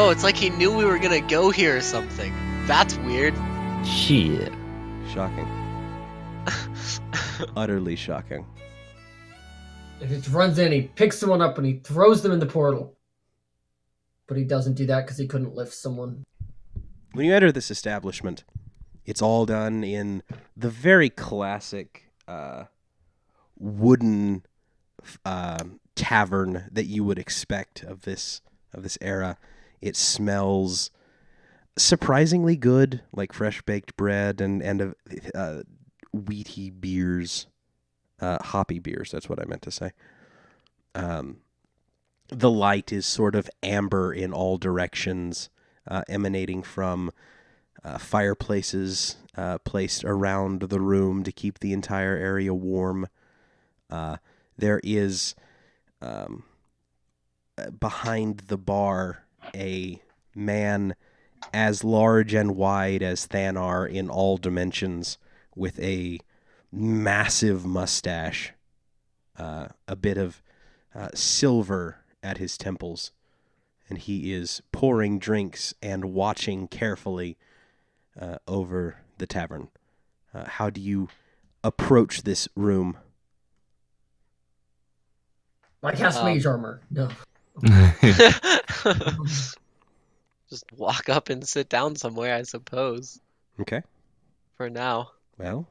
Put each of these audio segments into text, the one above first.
Whoa, it's like he knew we were gonna go here or something. That's weird. Shit. Shocking. Utterly shocking. He just runs in, he picks someone up, and he throws them in the portal. But he doesn't do that because he couldn't lift someone. When you enter this establishment, it's all done in the very classic wooden tavern that you would expect of this era. It smells surprisingly good, like fresh baked bread and wheaty beers, hoppy beers. That's what I meant to say. The light is sort of amber in all directions, emanating from fireplaces placed around the room to keep the entire area warm. There is, behind the bar, a man as large and wide as Thanar in all dimensions, with a massive mustache, a bit of silver at his temples, and he is pouring drinks and watching carefully over the tavern. How do you approach this room? I cast mage armor. No. Just walk up and sit down somewhere, I suppose. Okay. For now. Well,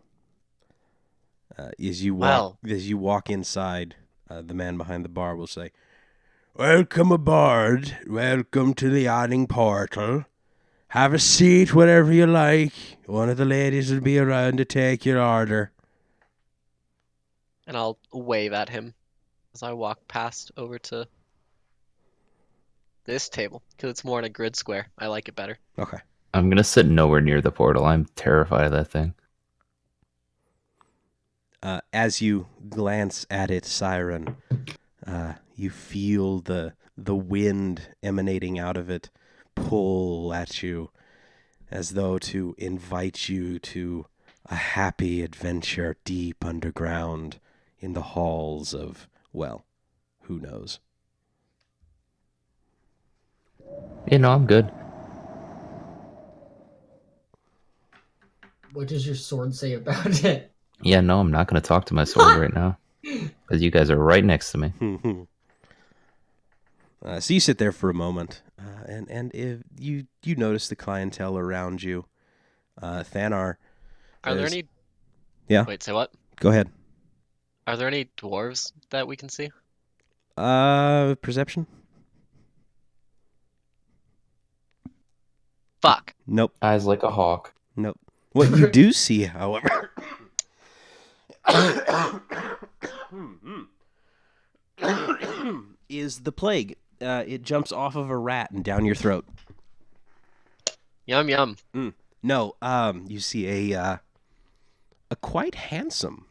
as you walk inside, the man behind the bar will say, "Welcome aboard. Welcome to the Yawning portal. Have a seat wherever you like. One of the ladies will be around to take your order." And I'll wave at him as I walk past over to this table, because it's more in a grid square. I like it better. Okay. I'm gonna sit nowhere near the portal. I'm terrified of that thing. As you glance at it, Cyran, you feel the wind emanating out of it pull at you, as though to invite you to a happy adventure deep underground in the halls of, well, who knows. You know, I'm good. What does your sword say about it? Yeah, no, I'm not gonna talk to my sword right now. Because you guys are right next to me. So you sit there for a moment, and if you notice the clientele around you. Thanar. Are there any... Yeah? Wait, say what? Go ahead. Are there any dwarves that we can see? Perception? Fuck. Nope. Eyes like a hawk. Nope. What you do see, however, is the plague. It jumps off of a rat and down your throat. Yum, yum. No, you see a quite handsome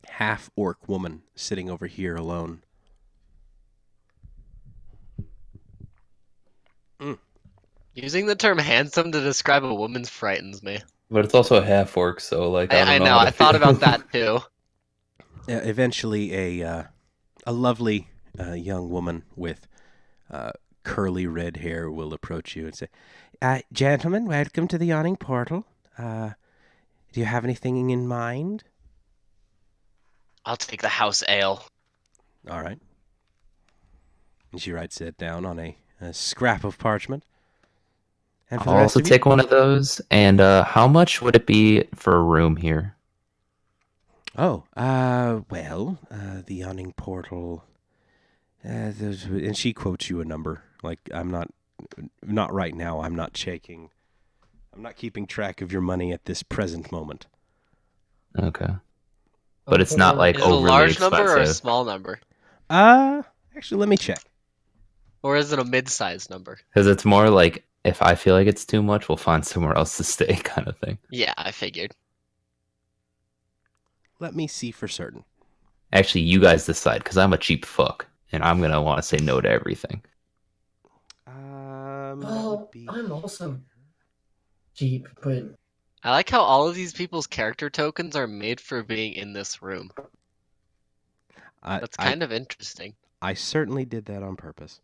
half-orc woman sitting over here alone. Using the term handsome to describe a woman frightens me. But it's also a half orc, so like I don't know, I thought about that too. Eventually, a lovely young woman with curly red hair will approach you and say, "Gentlemen, welcome to the Yawning portal. Do you have anything in mind?" I'll take the house ale. All right. And she writes it down on a scrap of parchment. And for I'll the rest also of you, take one of those. And how much would it be for a room here? well, the Yawning portal. And she quotes you a number. Like, I'm not right now. I'm not checking. I'm not keeping track of your money at this present moment. Okay. But it's not like Is it a overly large expensive. number or a small number? Actually, let me check. Or is it a mid-sized number? Because it's more like, if I feel like it's too much, we'll find somewhere else to stay kind of thing. Yeah, I figured. Let me see for certain. Actually, you guys decide, because I'm a cheap fuck. And I'm going to want to say no to everything. Well, I'm also cheap, but... I like how all of these people's character tokens are made for being in this room. That's kind of interesting. I certainly did that on purpose.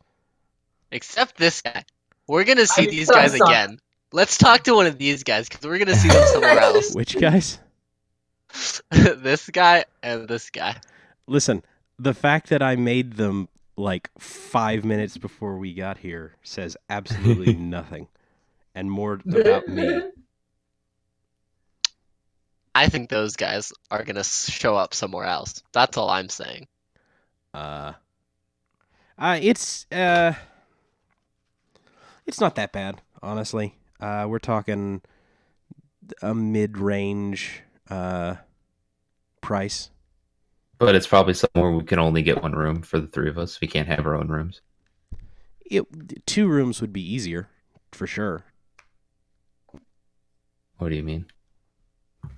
Except this guy. We're gonna see I these suck. guys again. Let's talk to one of these guys because we're gonna see them somewhere else. Which guys? This guy and this guy. Listen, the fact that I made them like 5 minutes before we got here says absolutely nothing, and more about me. I think those guys are gonna show up somewhere else. That's all I'm saying. It's not that bad, honestly. We're talking a mid-range price. But it's probably somewhere we can only get one room for the three of us. We can't have our own rooms. 2 rooms would be easier, for sure. What do you mean?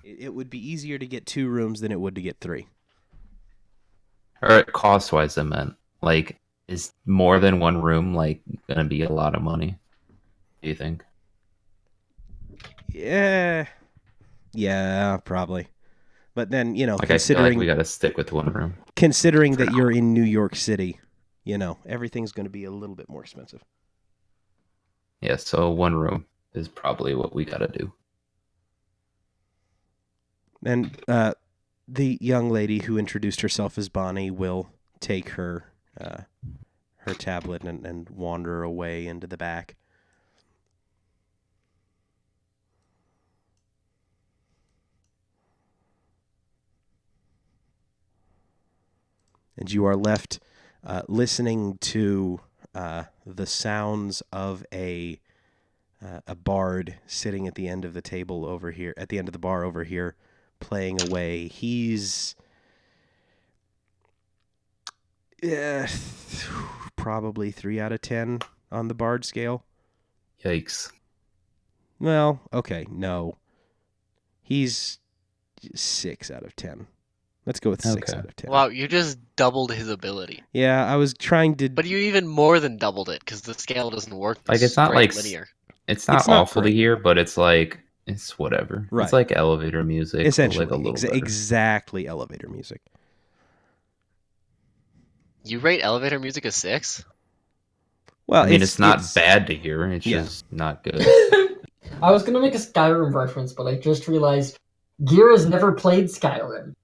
It would be easier to get 2 rooms than it would to get 3. Or cost-wise, I meant. Like, is more than one room, like, gonna be a lot of money? Do you think? Yeah, probably. But then, you know, Like, I feel like considering we gotta stick with one room. considering that you're in New York City, you know, everything's going to be a little bit more expensive. Yeah, so one room is probably what we gotta do. And the young lady who introduced herself as Bonnie will take her tablet and wander away into the back. And you are left listening to the sounds of a bard sitting at the end of the table over here, at the end of the bar over here, playing away. He's probably 3 out of 10 on the bard scale. Yikes. Well, okay, no. He's 6 out of 10. Let's go with 6 Okay. out of 10. Wow, you just doubled his ability. Yeah, I was trying to... But you even more than doubled it because the scale doesn't work. Like, it's not straight like linear. It's not It's not awful great. to hear, but it's like it's whatever. Right. It's like elevator music, but, Essentially, like a little better. exactly elevator music. You rate elevator music a 6? Well, I mean, it's not bad to hear. It's Yeah. just not good. I was gonna make a Skyrim reference, but I just realized Gear has never played Skyrim.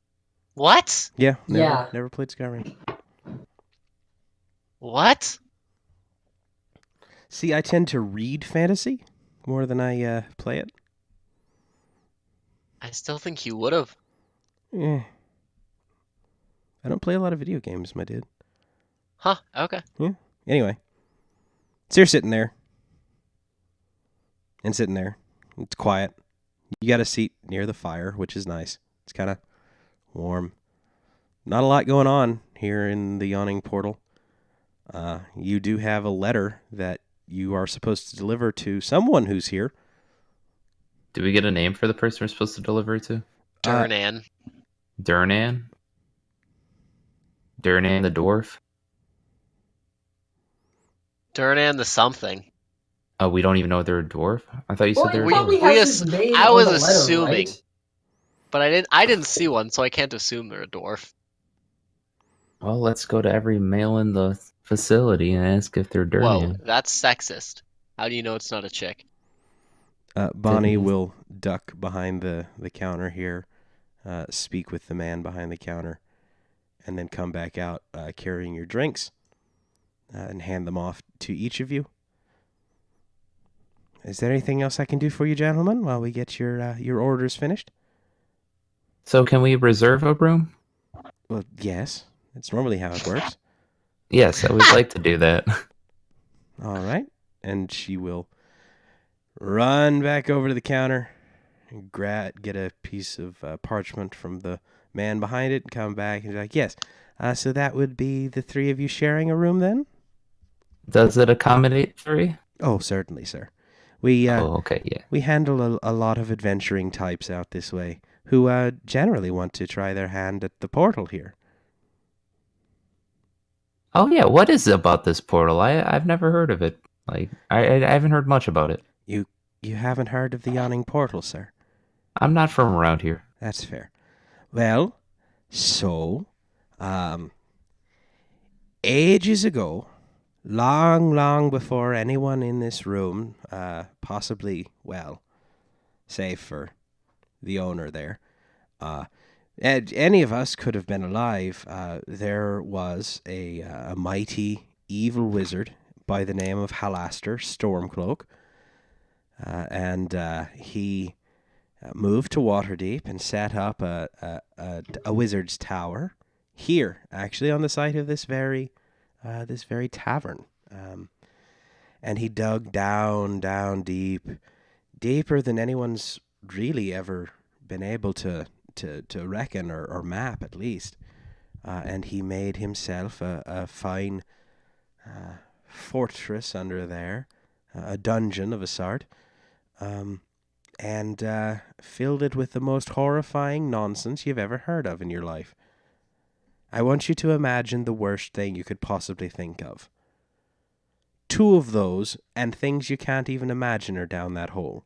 What? Yeah, Yeah. never played Skyrim. What? See, I tend to read fantasy more than I play it. I still think you would have. Eh. I don't play a lot of video games, my dude. Huh, okay. Anyway, so you're sitting there. And sitting there. It's quiet. You got a seat near the fire, which is nice. It's kind of warm. Not a lot going on here in the Yawning portal. You do have a letter that you are supposed to deliver to someone who's here. Do we get a name for the person we're supposed to deliver it to? Durnan. Durnan? Durnan the dwarf? Durnan the something. Oh, we don't even know they're a dwarf? I thought you said Well, they he were probably dwarf. has his name I on was the letter, assuming. right? But I didn't see one, so I can't assume they're a dwarf. Well, let's go to every male in the facility and ask if they're Whoa, Durnan. that's sexist. How do you know it's not a chick? Bonnie Didn't- will duck behind the counter here, speak with the man behind the counter, and then come back out carrying your drinks and hand them off to each of you. Is there anything else I can do for you, gentlemen, while we get your orders finished? So can we reserve a room? Well, yes. It's normally how it works. Yes, I would like to do that. All right. And she will run back over to the counter, and get a piece of parchment from the man behind it, and come back and be like, yes. So that would be the 3 of you sharing a room then? Does it accommodate 3? Oh, certainly, sir. We okay, yeah. we handle a lot of adventuring types out this way who generally want to try their hand at the portal here. Oh yeah, what is it about this portal? I've never heard of it. Like I haven't heard much about it. You haven't heard of the Yawning portal, sir? I'm not from around here. That's fair. Well, so, ages ago, long, long before anyone in this room, possibly, well, save for the owner there, any of us could have been alive. There was a mighty evil wizard by the name of Halaster Stormcloak, and he moved to Waterdeep and set up a wizard's tower here, actually, on the site of this very tavern. And he dug down deep, deeper than anyone's really ever been able to reckon or map, at least. And he made himself a fine fortress under there, a dungeon of a sort, and filled it with the most horrifying nonsense you've ever heard of in your life. I want you to imagine the worst thing you could possibly think of. 2 of those, and things you can't even imagine are down that hole.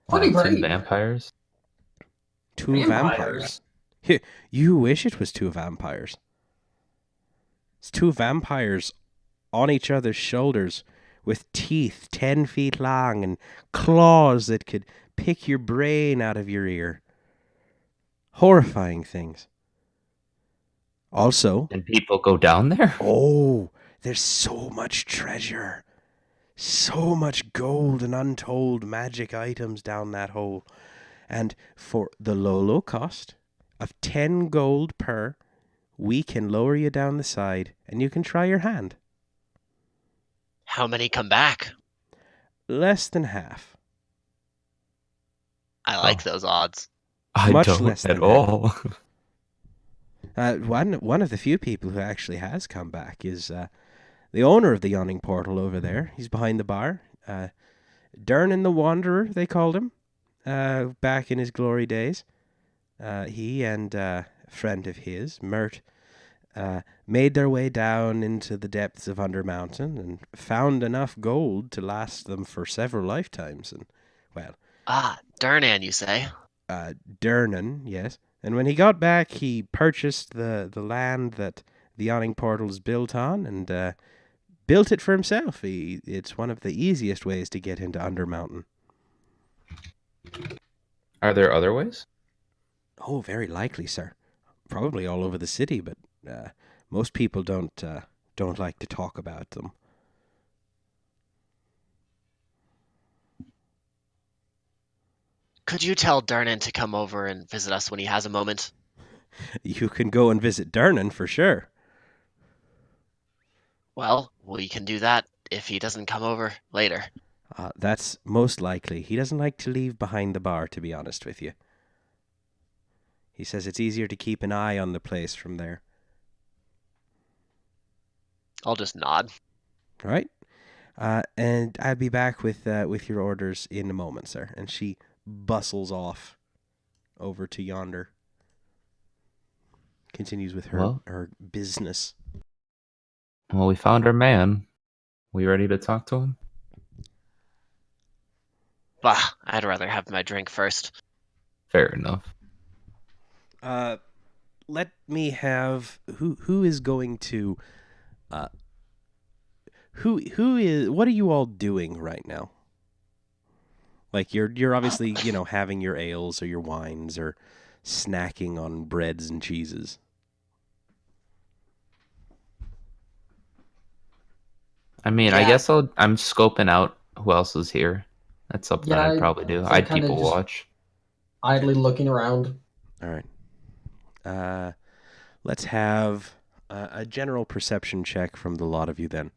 Pretty 2 brave. vampires. 2 vampires. You wish it was 2 vampires. It's 2 vampires on each other's shoulders with teeth 10 feet long and claws that could pick your brain out of your ear. Horrifying things. Also, And people go down there? oh, there's so much treasure. So much gold and untold magic items down that hole. And for the low cost of 10 gold per, we can lower you down the side and you can try your hand. How many come back? Less than half. I like those odds. I Much don't less at than all. One of the few people who actually has come back is the owner of the Yawning portal over there. He's behind the bar. Durnan the Wanderer, they called him, back in his glory days. He and a friend of his, Mert, made their way down into the depths of Undermountain and found enough gold to last them for several lifetimes. And, well, Durnan, you say? Durnan, yes. And when he got back, he purchased the land that the Yawning portal is built on and built it for himself. It's one of the easiest ways to get into Undermountain. Are there other ways? Oh, very likely, sir. Probably all over the city, but most people don't like to talk about them. Could you tell Durnan to come over and visit us when he has a moment? You can go and visit Durnan for sure. Well, we can do that if he doesn't come over later. That's most likely. He doesn't like to leave behind the bar, to be honest with you. He says it's easier to keep an eye on the place from there. I'll just nod. All right. And I'll be back with your orders in a moment, sir. And she bustles off over to yonder. Continues with her business. Well, we found our man. We ready to talk to him? Bah, I'd rather have my drink first. Fair enough. Let me have who is going to who is what are you all doing right now? Like you're obviously, having your ales or your wines or snacking on breads and cheeses. I mean, I guess I'm scoping out who else is here. That's something I'd probably do. I'd people watch. Idly looking around. All right. Let's have a general perception check from the lot of you then.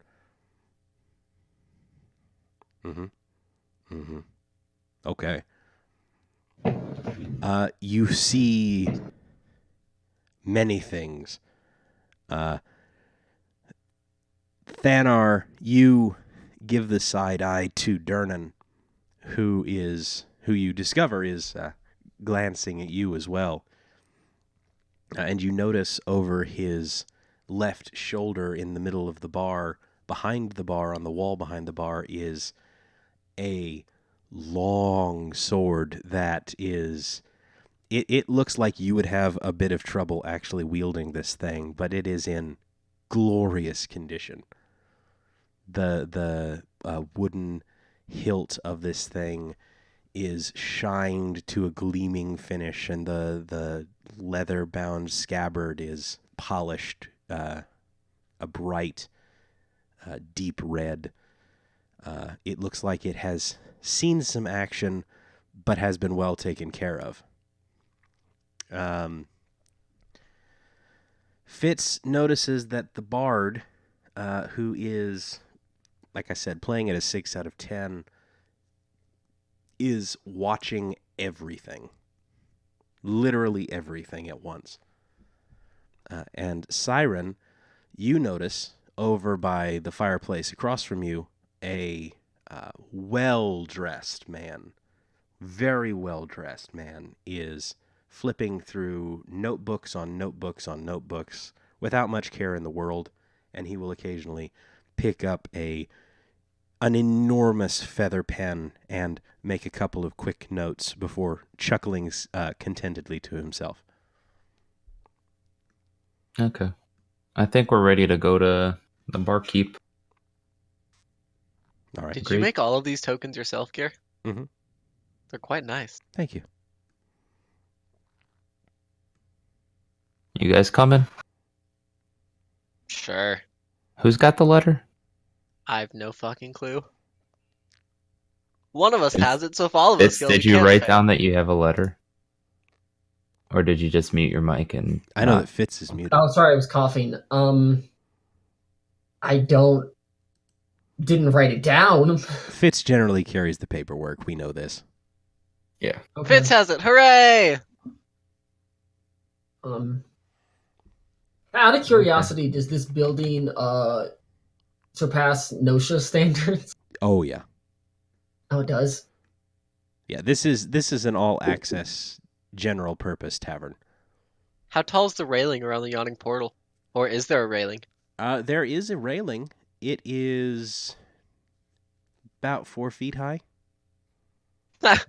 Okay. You see many things. Thanar, you give the side eye to Durnan, who you discover is glancing at you as well. And you notice over his left shoulder in the middle of the bar, behind the bar, on the wall behind the bar, is a long sword that is... It looks like you would have a bit of trouble actually wielding this thing, but it is in glorious condition. The wooden hilt of this thing is shined to a gleaming finish, and the leather-bound scabbard is polished a bright, deep red. It looks like it has seen some action, but has been well taken care of. Fitz notices that the bard, who is, like I said, playing at a 6 out of 10, is watching everything. Literally everything at once. And Cyran, you notice over by the fireplace across from you a well-dressed man, very well-dressed man, is flipping through notebooks on notebooks on notebooks without much care in the world, and he will occasionally pick up an enormous feather pen and make a couple of quick notes before chuckling contentedly to himself. Okay. I think we're ready to go to the barkeep. All right. Did Great. you make all of these tokens yourself, Gear? Mhm. They're quite nice. Thank you. You guys coming? Sure. Who's got the letter? I have no fucking clue. One of us Fitz- has it, so if all of us go, Did we you can't write fail. down that you have a letter? Or did you just mute your mic and I know not? that Fitz is muted. Oh, sorry, I was coughing. I didn't write it down. Fitz generally carries the paperwork. We know this. Yeah. Okay. Fitz has it. Hooray! Out of curiosity, does this building surpass Notia standards? Oh yeah. Oh, it does. Yeah, this is an all-access, general-purpose tavern. How tall is the railing around the Yawning portal? Or is there a railing? There is a railing. It is about 4 feet high. I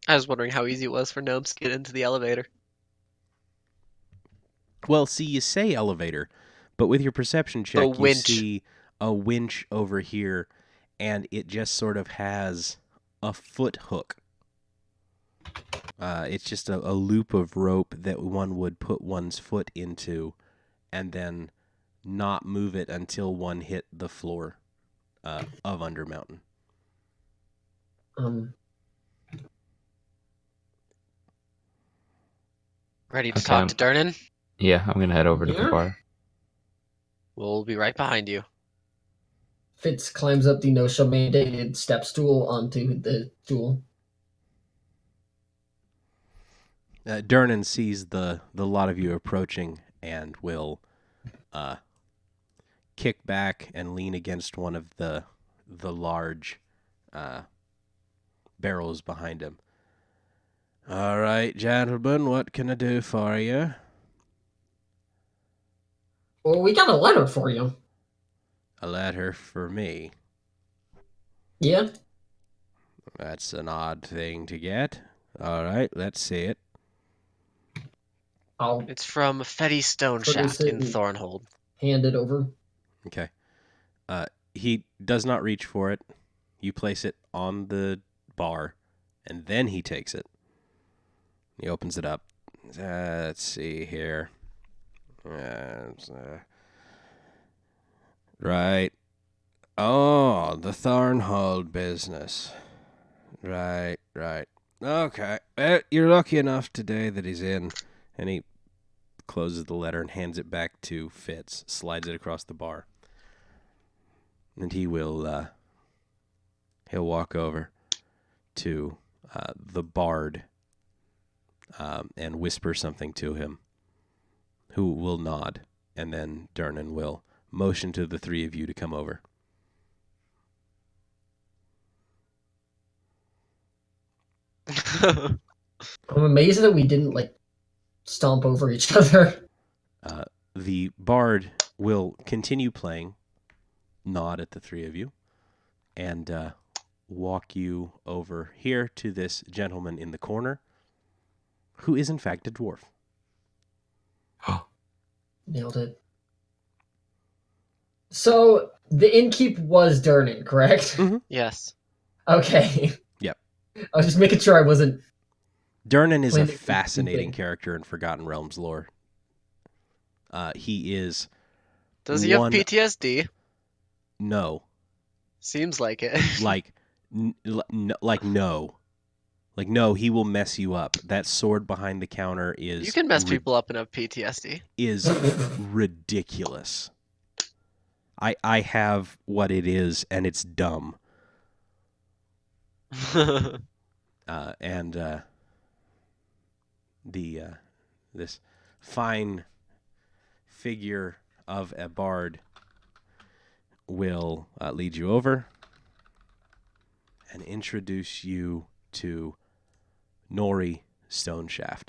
was wondering how easy it was for gnomes to get into the elevator. Well, see, you say elevator, but with your perception check, you winch. see a winch over here, and it just sort of has a foot hook. It's just a loop of rope that one would put one's foot into, and then not move it until one hit the floor of Undermountain. Ready to Okay, talk to Durnan? Yeah, I'm gonna head over to Yeah. the bar. We'll be right behind you. Fitz climbs up the Notia mandated step stool onto the stool. Durnan sees the lot of you approaching and will kick back and lean against one of the large barrels behind him. All right, gentlemen, what can I do for you? Well, we got a letter for you. A letter for me. Yeah? That's an odd thing to get. All right, let's see it. I'll It's from Fetty Stoneshaft Produce it in and- Thornhold. hand it over. Okay. He does not reach for it. You place it on the bar, and then he takes it. He opens it up. Let's see here. Right. Oh, the Thornhold business. Right. Okay. You're lucky enough today that he's in. And he closes the letter and hands it back to Fitz, slides it across the bar. And he will, he'll walk over to the bard and whisper something to him, who will nod. And then Durnan will motion to the three of you to come over. I'm amazed that we didn't, stomp over each other. The bard will continue playing, nod at the three of you, and walk you over here to this gentleman in the corner, who is in fact a dwarf. Nailed it. So the innkeep was Durnan, correct? Mhm. Yes. Okay. Yep. I was just making sure I wasn't. Durnan is a Plainly fascinating stupid. character in Forgotten Realms lore. He is Does he have one PTSD? no, Seems like it. like like no. Like no, he will mess you up. That sword behind the counter is You can mess people up and have PTSD. is ridiculous. I have what it is, and it's dumb. And the this fine figure of a bard will lead you over and introduce you to Nori Stoneshaft.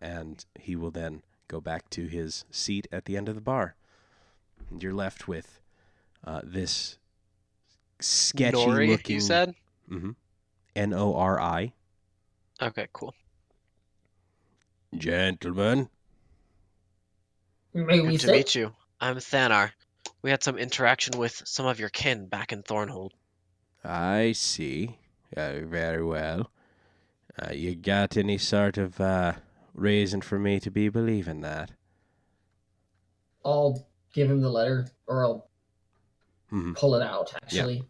And he will then go back to his seat at the end of the bar. And you're left with this sketchy Nori, looking. you said? Mm-hmm. Nori. Okay, cool. Gentlemen. May we Good to sit? meet you. I'm Thanar. We had some interaction with some of your kin back in Thornhold. I see. Very well. You got any sort of reason for me to be believing that? I'll give him the letter, or I'll Mhm. pull it out, actually.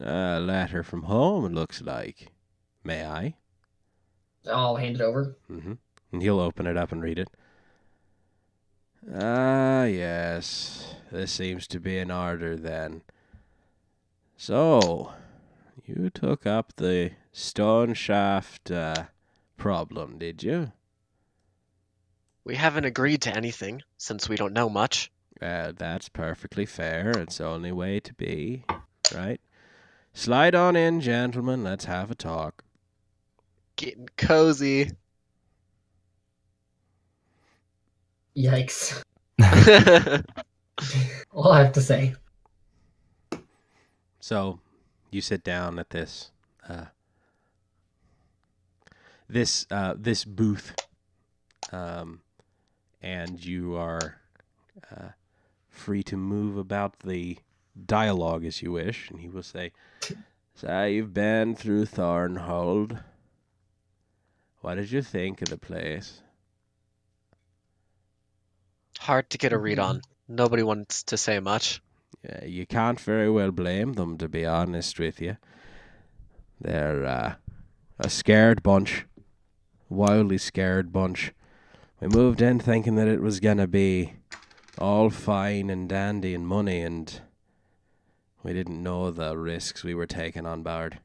A letter from home, it looks like. May I? I'll hand it over. Mm-hmm. And he'll open it up and read it. Ah, yes. This seems to be in order then. So, you took up the stone shaft problem, did you? We haven't agreed to anything, since we don't know much. That's perfectly fair. It's the only way to be, right? Slide on in, gentlemen. Let's have a talk. Getting cozy. Yikes. All I have to say. So, you sit down at this this booth, and you are free to move about the dialogue as you wish. And he will say, "So you've been through Thornhold. What did you think of the place?" Hard to get a read on. Nobody wants to say much. You can't very well blame them, to be honest with you. They're a scared bunch. Wildly scared bunch. We moved in thinking that it was going to be all fine and dandy and money, and we didn't know the risks we were taking on board.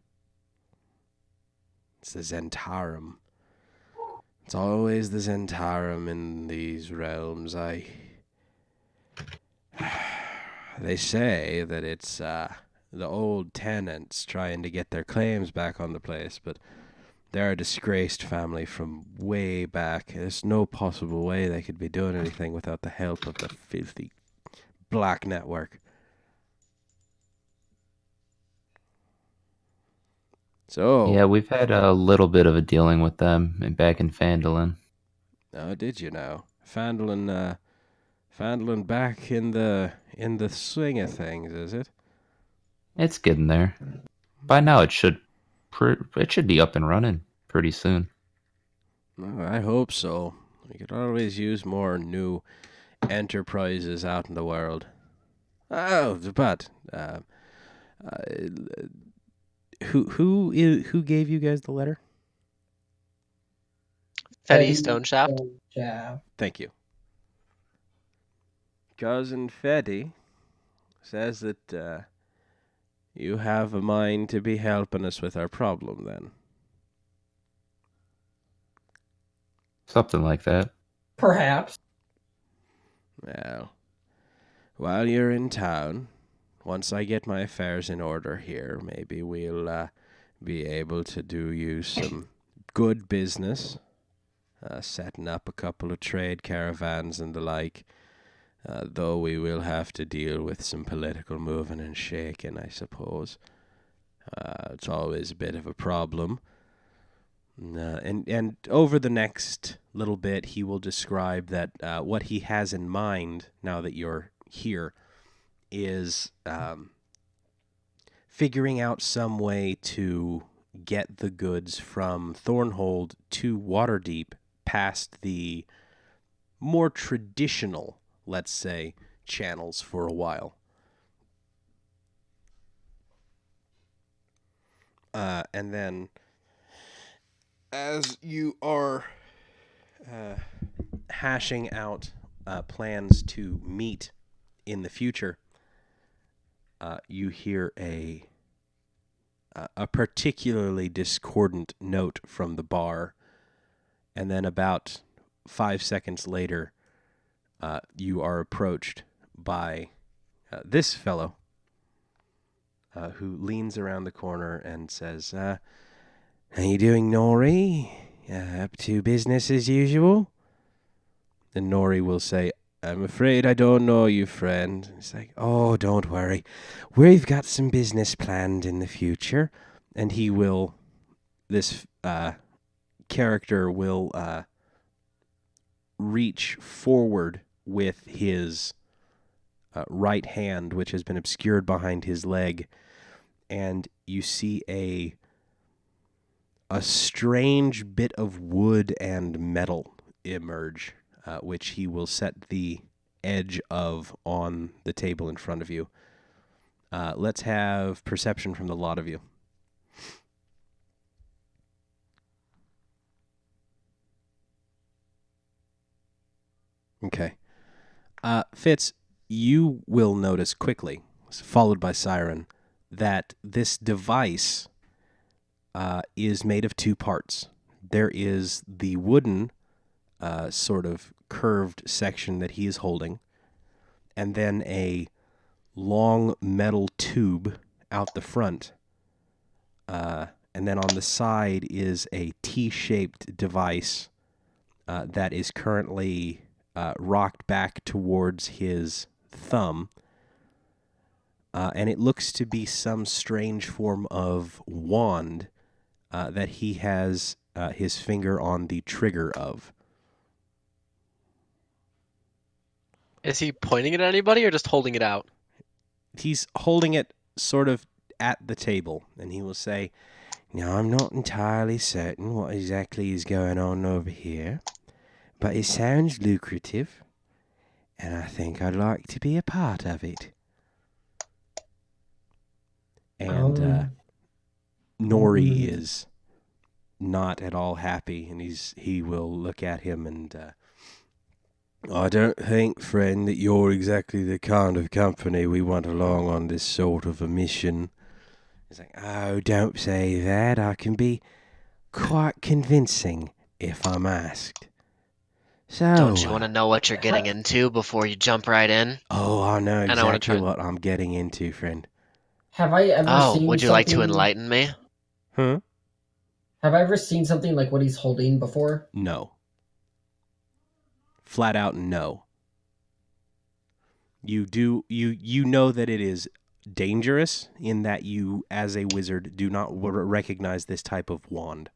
It's the Zentarum. It's always the Zentarum in these realms. They say that it's the old tenants trying to get their claims back on the place, but they're a disgraced family from way back. There's no possible way they could be doing anything without the help of the filthy black network. So, Yeah, we've had a little bit of a dealing with them back in Phandalin. oh, did you know? Phandalin back in the swing of things, is it? It's getting there. By now, it should be up and running pretty soon. Oh, I hope so. We could always use more new enterprises out in the world. Oh, but who gave you guys the letter? Fetty Stoneshaft. Yeah. Thank you. Cousin Fetty says that you have a mind to be helping us with our problem, then. Something like that. Perhaps. Well, while you're in town, once I get my affairs in order here, maybe we'll be able to do you some good business, setting up a couple of trade caravans and the like, though we will have to deal with some political moving and shaking, I suppose. It's always a bit of a problem. And over the next little bit, he will describe that what he has in mind now that you're here is figuring out some way to get the goods from Thornhold to Waterdeep past the more traditional, let's say, channels for a while. And then, as you are hashing out plans to meet in the future, you hear a particularly discordant note from the bar, and then about 5 seconds later, you are approached by this fellow, who leans around the corner and says, "How you doing, Nori? Up to business as usual?" And Nori will say, "I'm afraid I don't know you, friend." He's like, "Oh, don't worry. We've got some business planned in the future." And he will, this character will reach forward with his right hand, which has been obscured behind his leg, and you see a strange bit of wood and metal emerge, which he will set the edge of on the table in front of you. Let's have perception from the lot of you. Okay. Fitz, you will notice quickly, followed by Cyran, that this device is made of two parts. There is the wooden sort of curved section that he is holding, and then a long metal tube out the front. And then on the side is a T-shaped device that is currently rocked back towards his thumb. And it looks to be some strange form of wand that he has his finger on the trigger of. Is he pointing it at anybody or just holding it out? He's holding it sort of at the table, and he will say, "Now, I'm not entirely certain what exactly is going on over here, but it sounds lucrative, and I think I'd like to be a part of it." And Nori is not at all happy, and he will look at him and, "I don't think, friend, that you're exactly the kind of company we want along on this sort of a mission." He's like, "Oh, don't say that. I can be quite convincing if I'm asked. So, Don't you want to know what you're getting into before you jump right in? Oh, I know And I wanna exactly try- what I'm getting into, friend. Have I ever Oh, seen would you like to something- enlighten me? Huh? Have I ever seen something like what he's holding before? No. Flat out no. You know that it is dangerous in that you, as a wizard, do not recognize this type of wand.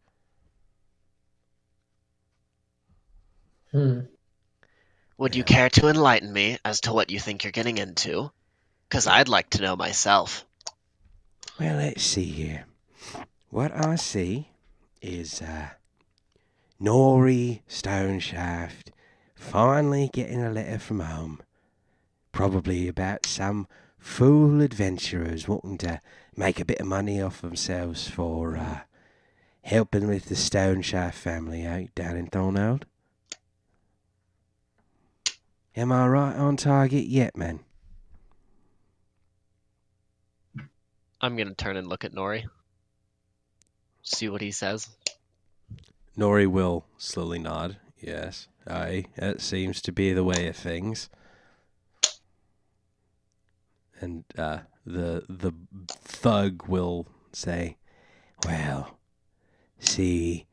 Would you care to enlighten me as to what you think you're getting into? Because I'd like to know myself. Well, let's see here. What I see is Nori Stoneshaft finally getting a letter from home. Probably about some fool adventurers wanting to make a bit of money off themselves for helping with the Stoneshaft family out down in Thornhold. Am I right on target yet, man? I'm going to turn and look at Nori. See what he says. Nori will slowly nod. Yes, aye, that seems to be the way of things. And the thug will say, "Well, see,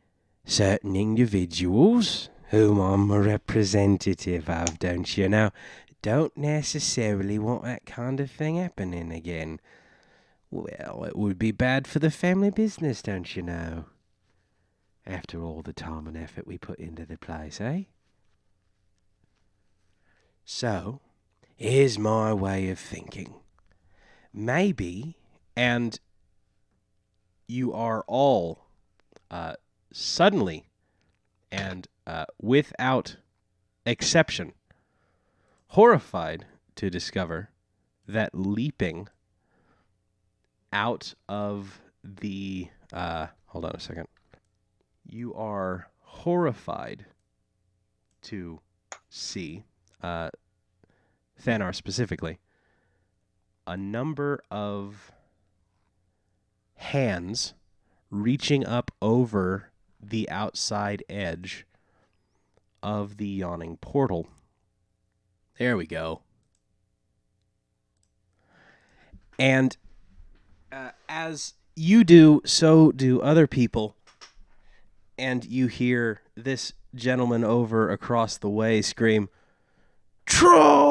certain individuals whom I'm a representative of, don't you? Now, don't necessarily want that kind of thing happening again. Well, it would be bad for the family business, don't you know? After all the time and effort we put into the place, eh? So, here's my way of thinking. Maybe, and you are all suddenly and without exception horrified to discover that leaping out of the... hold on a second. You are horrified to see, Thanar specifically, a number of hands reaching up over the outside edge of the Yawning portal. There we go. And as you do, so do other people. And you hear this gentleman over across the way scream, "Troll!"